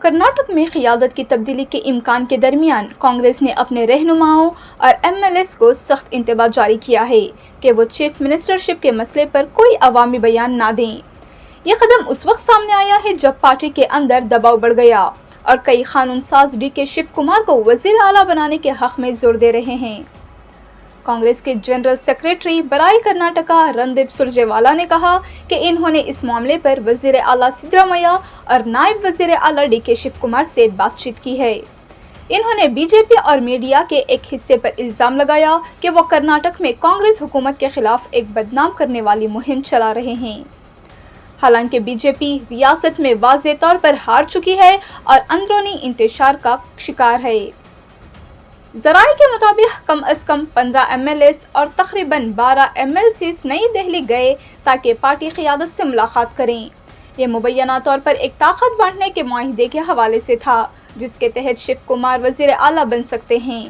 कर्नाटक में क़ियादत की तब्दीली के इम्कान के दरमियान कांग्रेस ने अपने रहनुमाओं और एमएलएस को सख्त इंतबा जारी किया है कि वो चीफ मिनिस्टरशिप के मसले पर कोई अवामी बयान ना दें। ये कदम उस वक्त सामने आया है जब पार्टी के अंदर दबाव बढ़ गया और कई कानून साज डीके शिव कुमार को वज़ीर आला बनाने के हक़ में जोर दे रहे हैं। कांग्रेस के जनरल सेक्रेटरी बराई कर्नाटका रणदीप सुरजेवाला ने कहा कि इन्होंने इस मामले पर वज़ीर आला सिद्धरामैया और नायब वज़ीर आला डीके शिव कुमार से बातचीत की है। इन्होंने बीजेपी और मीडिया के एक हिस्से पर इल्ज़ाम लगाया कि वो कर्नाटक में कांग्रेस हुकूमत के खिलाफ एक बदनाम करने वाली मुहिम चला रहे हैं। हालांकि बीजेपी रियासत में वाज़ेह तौर पर हार चुकी है और अंदरूनी इंतशार का शिकार है। ज़राए के मुताबिक कम अज़ कम 15 एमएलएस और तकरीबन 12 एमएलसीज नई दिल्ली गए ताकि पार्टी क़ियादत से मुलाकात करें। ये मुबैना तौर पर एक ताकत बांटने के मुआहदे के हवाले से था जिसके तहत शिव कुमार वज़ीर आला बन सकते हैं।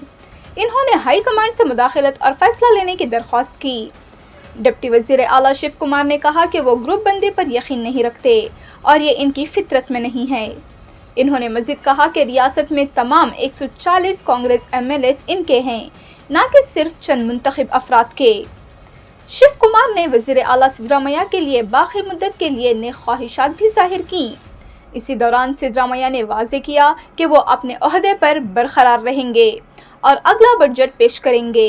इन्होंने हाई कमांड से मुदाखलत और फैसला लेने की दरख्वास्त की। डिप्टी वज़ीर आला शिव कुमार ने कहा कि वो ग्रुप बंदी पर यकीन नहीं रखते और ये इनकी फितरत में नहीं है। इन्होंने मज़ीद कहा कि रियासत में तमाम 140 कांग्रेस एमएलएस इनके हैं, न कि सिर्फ चंद मुंतखब अफराद के। शिव कुमार ने वज़ीर आला सिद्धरामैया के लिए बाकी मुद्दत के लिए नेक ख्वाहिशात भी जाहिर की। इसी दौरान सिद्धरामैया ने वाज़ेह किया कि वो अपने ओहदे पर बरकरार रहेंगे और अगला बजट पेश करेंगे।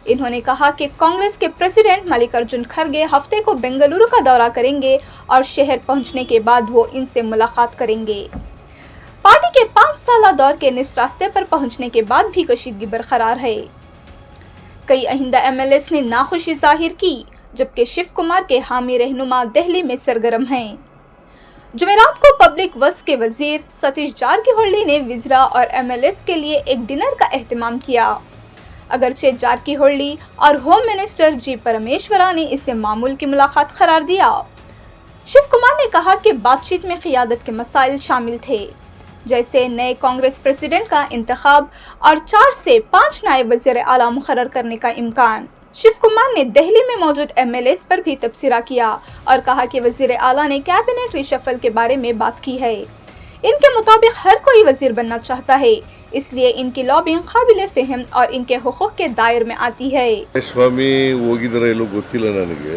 इन्होंने कहा कि कांग्रेस के प्रेसिडेंट मल्लिकार्जुन खड़गे हफ्ते को बेंगलुरु का दौरा करेंगे और शहर पहुंचने के बाद वो इनसे मुलाकात करेंगे। पार्टी के 5 साला दौर के निस रास्ते पर पहुंचने के बाद भी कशीदगी बरकरार है। कई अहिंदा एमएलएस ने नाखुशी जाहिर की जबकि शिव कुमार के हामी रहनुमा दिल्ली में सरगर्म हैं। जुमेरात को पब्लिक वर्क्स के वजीर सतीश जारकीहोली ने विज़रा और एमएलएस के लिए एक डिनर का एहतमाम किया। अगरचे जारकीहोली और होम मिनिस्टर जी परमेश्वरा ने इसे मामूल की मुलाकात करार दिया। शिव कुमार ने कहा कि बातचीत में क़ियादत के मसाइल शामिल थे, जैसे नए कांग्रेस प्रेसिडेंट का इंतखाब और 4 से 5 नायब वज़ीर आला मुकर्रर करने का इम्कान। शिव कुमार ने दिल्ली में मौजूद एमएलएस पर भी तबसरा किया और कहा कि वज़ीर आला ने कैबिनेट रिशफल के बारे में बात की है। इनके मुताबिक हर कोई वज़ीर बनना चाहता है, इसलिए इनकी लॉबिंग काबिल फ़हम और इनके हुकूक के दायरे में आती है। स्वामी ಹೋಗಿದ್ದಾರೆ ಎಲ್ಲೋ ಗೊತ್ತಿಲ್ಲ ನನಗೆ,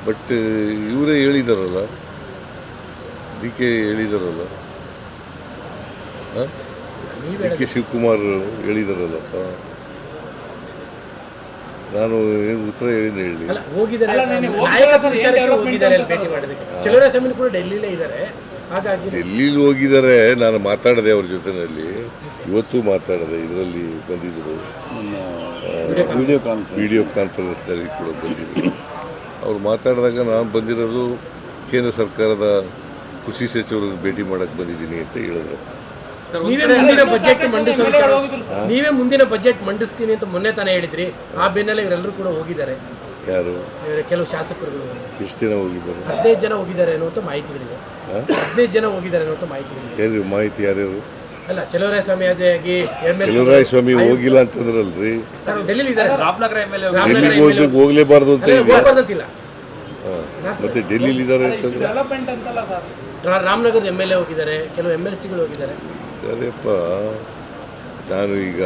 ಬಟ್ ಇವರೇ ಹೇಳಿದಾರಲ್ಲ, ಡಿಕೆ ಹೇಳಿದಾರಲ್ಲ, ಡಿಕೆ ಶಿವಕುಮಾರ್ ಹೇಳಿದಾರಲ್ಲಪ್ಪ, ನಾನು ಏನು ಉತ್ತರ ಹೇಳಿ ಡೆಲ್ಲಿಲಿ ಹೋಗಿದ್ದಾರೆ. ನಾನು ಮಾತಾಡಿದೆ ಅವ್ರ ಜೊತೆನಲ್ಲಿ, ಇವತ್ತು ಮಾತಾಡಿದೆ, ಇದರಲ್ಲಿ ಬಂದಿದ್ದರು, ವಿಡಿಯೋ ಕಾನ್ಫರೆನ್ಸ್ನಲ್ಲಿ ಕೂಡ ಬಂದಿದ್ದರು. ಅವ್ರು ಮಾತಾಡಿದಾಗ ನಾನು ಬಂದಿರೋದು ಕೇಂದ್ರ ಸರ್ಕಾರದ ಕೃಷಿ ಸಚಿವರನ್ನು ಭೇಟಿ ಮಾಡಕ್ಕೆ ಬಂದಿದ್ದೀನಿ ಅಂತ ಹೇಳಿದ್ರು. ನೀವೇ ಮುಂದಿನ ಬಜೆಟ್ ಮಂಡಿಸ್ತೀನಿ ಅಂತ ಮೊನ್ನೆ ತಾನೇ ಹೇಳಿದ್ರಿ. ಆ ಬೆನ್ನಲ್ಲೇ ಇವರೆಲ್ಲರೂ ಕೂಡ ಹೋಗಿದ್ದಾರೆ. ಯಾರು? ಕೆಲವು ಶಾಸಕರುಗಳು. ಎಷ್ಟು ಜನ ಹೋಗಿದ್ದಾರೆ? 15 ಜನ ಹೋಗಿದ್ದಾರೆ ಅನ್ನುವಂಥ ಮಾಹಿತಿಗಳಿದೆ. 15 ಜನ ಹೋಗಿದ್ದಾರೆ ಅನ್ನುವಂಥ ಮಾಹಿತಿಗಳಿದೆ. ಏನು ಮಾಹಿತಿ? ಯಾರ್ಯಾರು? ಅಲ್ಲ, ಚಲುವರಾಯಸ್ವಾಮಿ ಆಗಿ ಚಲುವರಾಯಸ್ವಾಮಿ ಹೋಗಿಲ್ಲ ಅಂತಂದ್ರಲ್ರಿ. ಡೆಲ್ಲಿ ಇದ್ದಾರೆ. ಹೋಗ್ಲೇಬಾರ್ದು ಅಂತ ಇಲ್ಲ, ಮತ್ತೆ ಡೆಲ್ಲಿಲಿ ಇದ್ದಾರೆ ಅಂತಂದ್ರೆ ರಾಮನಗರದ MLA ಹೋಗಿದ್ದಾರೆ, ಕೆಲವು MLCಗಳು ಹೋಗಿದ್ದಾರೆ. ಅದೇಪ್ಪ, ನಾನು ಈಗ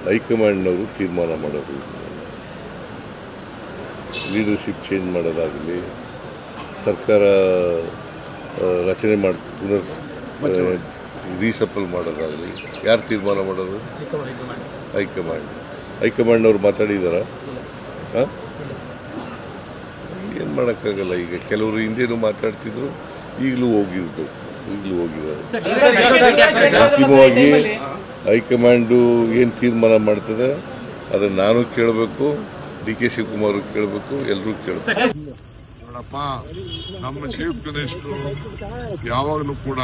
ಹೈಕಮಾಂಡ್ನವರು ತೀರ್ಮಾನ ಮಾಡೋದು, ಲೀಡರ್ಶಿಪ್ ಚೇಂಜ್ ಮಾಡೋದಾಗಲಿ, ಸರ್ಕಾರ ರಚನೆ ಮಾಡಿ ರೀಸಫಲ್ ಮಾಡೋದಾಗಲಿ ಯಾರು ತೀರ್ಮಾನ ಮಾಡೋದು? ಹೈಕಮಾಂಡ್ನವ್ರು ಮಾತಾಡಿದಾರ? ಏನು ಮಾಡೋಕ್ಕಾಗಲ್ಲ. ಈಗ ಕೆಲವರು ಹಿಂದೇನು ಮಾತಾಡ್ತಿದ್ರು, ಈಗಲೂ ಹೋಗಿದ್ದಾರೆ. ಅಂತಿಮವಾಗಿ ಹೈಕಮಾಂಡು ಏನು ತೀರ್ಮಾನ ಮಾಡ್ತದೆ ಅದನ್ನು ನಾನು ಕೇಳಬೇಕು, DK ಶಿವಕುಮಾರ್ ಕೇಳಬೇಕು, ಎಲ್ಲರೂ ಕೇಳಬೇಕು. ನೋಡಪ್ಪ, ನಮ್ಮ ಚೀಫ್ ಮಿನಿಸ್ಟರ್ ಯಾವಾಗಲೂ ಕೂಡ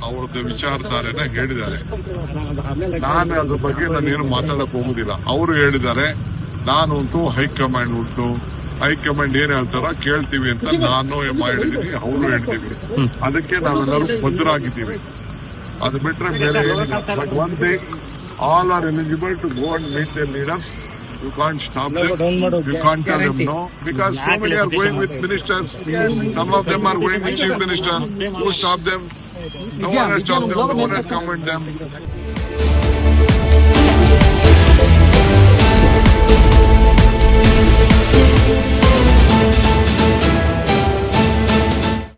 ಅವ್ರದ್ದು ವಿಚಾರಧಾರೆನ ಹೇಳಿದ್ದಾರೆ. ನಾನು ಅದ್ರ ಬಗ್ಗೆ ನಾನೇನು ಮಾತಾಡಕ್ ಹೋಗುದಿಲ್ಲ. ಅವರು ಹೇಳಿದ್ದಾರೆ, ನಾನಂತೂ ಹೈಕಮಾಂಡ್ ಉಂಟು, ಹೈಕಮಾಂಡ್ ಏನ್ ಹೇಳ್ತಾರ ಕೇಳ್ತೀವಿ ಅಂತ ನಾನು ಹೇಳಿದೀನಿ, ಅವರು ಹೇಳ್ತೀವಿ. ಅದಕ್ಕೆ ನಾವೆಲ್ಲರೂ ಬದ್ಧರಾಗಿದ್ದೀವಿ. ಅದು ಬಿಟ್ರೆ ಬೇರೆ ಏನಿಲ್ಲ. But one thing, all are eligible to go and meet the leaders You can't stop them. You can't tell them no. Because so many are going with ministers. Some of them are going with chief minister. Who stop them? No one has stopped them. No one has come with them.